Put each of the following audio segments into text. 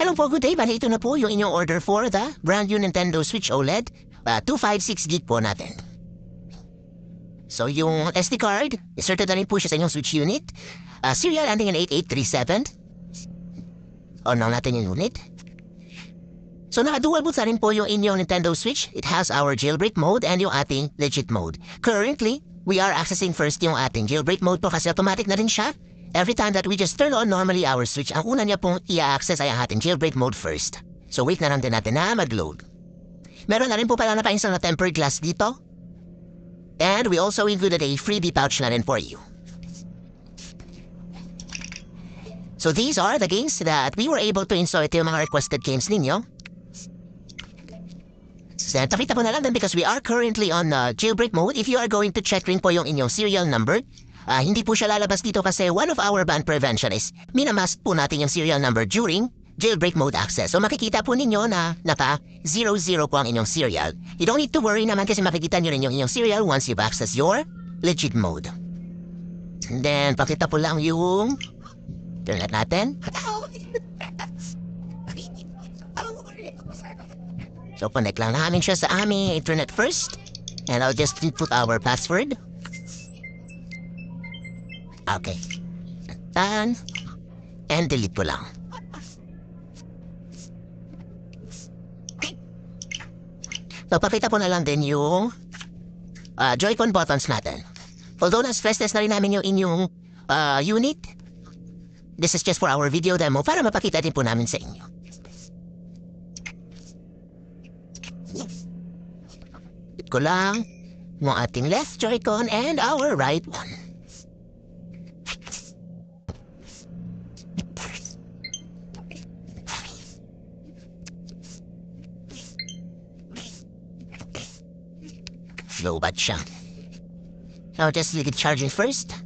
Hello po, good day. Bali, ito na po yung inyong order for the brand new Nintendo Switch OLED. 256 gig po natin. So, yung SD card, inserted na rin po siya sa inyong Switch unit. Serial ending in 8837. On lang natin yung unit. So, naka-dual boot na rin po yung inyong Nintendo Switch. It has our jailbreak mode and yung ating legit mode. Currently, we are accessing first yung ating jailbreak mode po kasi automatic na rin siya. Every time that we just turn on normally our Switch, ang una niya pong i-access ay ang ating jailbreak mode first. So wait na lang din natin na mag-load. Meron na rin po pala na-install na tempered glass dito. And we also included a freebie pouch na rin for you. So these are the games that we were able to install ito yung mga requested games ninyo. So nakita po na lang din because we are currently on jailbreak mode. If you are going to check rin po yung inyong serial number, hindi po siya lalabas dito kasi one of our ban prevention is minamask po natin yung serial number during jailbreak mode access. So makikita po ninyo na naka-00 po ang inyong serial. You don't need to worry naman kasi makikita nyo rin yung inyong serial once you've accessed your legit mode. And then, pakita po lang yung internet natin. So connect lang namin siya sa aming internet first. And I'll just input our password. Okay. Done. And delete po lang. So, pakita po na lang din yung Joy-Con buttons natin. Although, na-stress test na rin namin yung inyong unit, this is just for our video demo para mapakita din po namin sa inyo. Hit ko lang yung ating left Joy-Con and our right one. Slow bat siya. Now, just leave it charging first.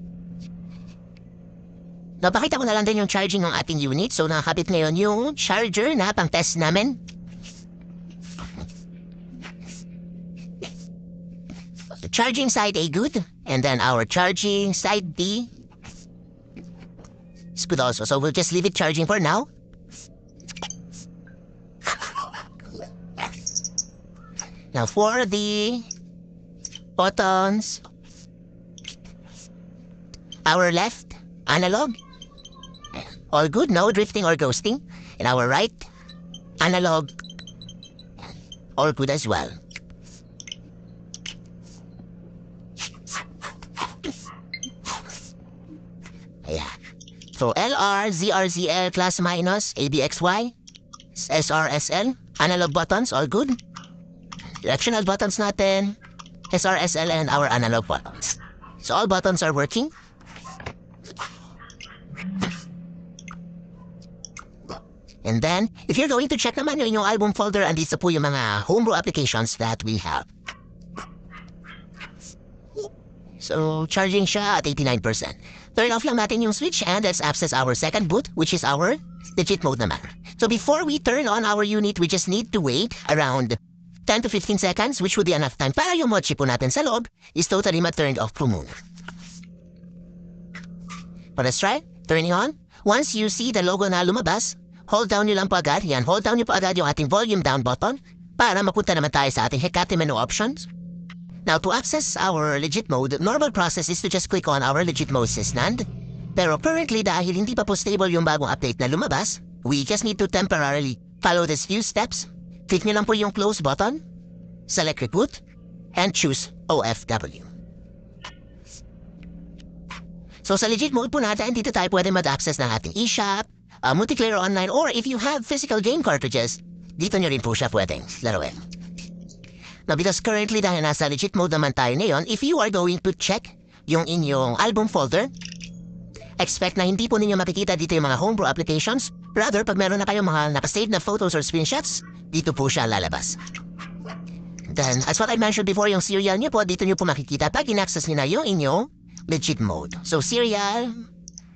Napakita ko na lang din yung charging ng ating unit. So, nakakabit ngayon yung charger na pang-test namin. The charging side A good. And then our charging side B is good also. So, we'll just leave it charging for now. Now, for the buttons, our left, analog, all good, no drifting or ghosting. And our right, analog, all good as well. Ayan. So LR, ZRZL, plus minus, ABXY, SRSL, analog buttons, all good. Directional buttons natin, SRSL and our analog buttons. So all buttons are working. And then, if you're going to check naman yung inyong album folder, andito po yung mga homebrew applications that we have. So, charging siya at 89%. Turn off lang natin yung switch and let's access our second boot, which is our legit mode naman. So before we turn on our unit, we just need to wait around 10 to 15 seconds, which would be enough time para yung mochi po natin sa loob is totally ma-turned off po muna. But let's try. Turning on. Once you see the logo na lumabas, hold down nyo lang po agad. Yan, hold down nyo po agad yung ating volume down button para mapunta naman tayo sa ating Hecate menu options. Now, to access our legit mode, normal process is to just click on our legit mode sysnand. Pero currently, dahil hindi pa po stable yung bagong update na lumabas, we just need to temporarily follow these few steps. Click nyo lang po yung close button, select reboot, and choose OFW. So sa legit mode po natin, dito tayo pwede mag-access ng ating eShop, multiplayer online, or if you have physical game cartridges, dito nyo rin po siya pwedeng laruin. Now because currently dahil nasa legit mode naman tayo ngayon, if you are going to check yung inyong album folder, expect na hindi po ninyo makikita dito yung mga homebrew applications. Rather, pag meron na kayong mga nakasave na photos or screenshots, dito po siya lalabas. Then, as what I mentioned before, yung serial nyo po, dito nyo po makikita pag in-access nyo na yung inyong legit mode. So, serial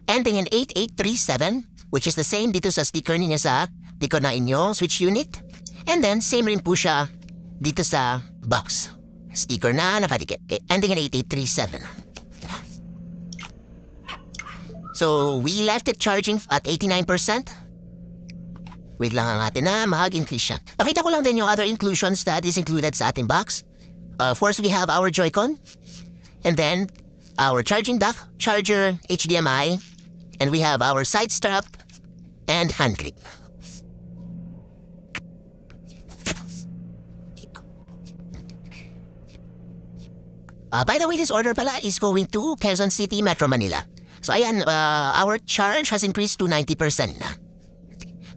ending in 8837, which is the same dito sa sticker niya sa likod na inyong Switch unit. And then, same rin po siya dito sa box. Sticker na nakadikit. Ending in 8837. So, we left it charging at 89%. Wait lang ang atin na mag-increase siya. Pakita ko lang din yung other inclusions that is included sa ating box. First, we have our Joy-Con. And then, our charging dock, charger, HDMI. And we have our side strap and hand clip. By the way, this order pala is going to Quezon City, Metro Manila. So ayan, our charge has increased to 90% na.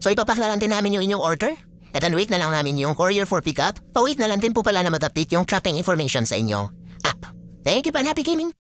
So ipapaklaran din namin yung inyong order. At then wait na lang namin yung courier for pickup. Pa-wait na lang din po pala na mag-update yung tracking information sa inyong app. Thank you and happy gaming!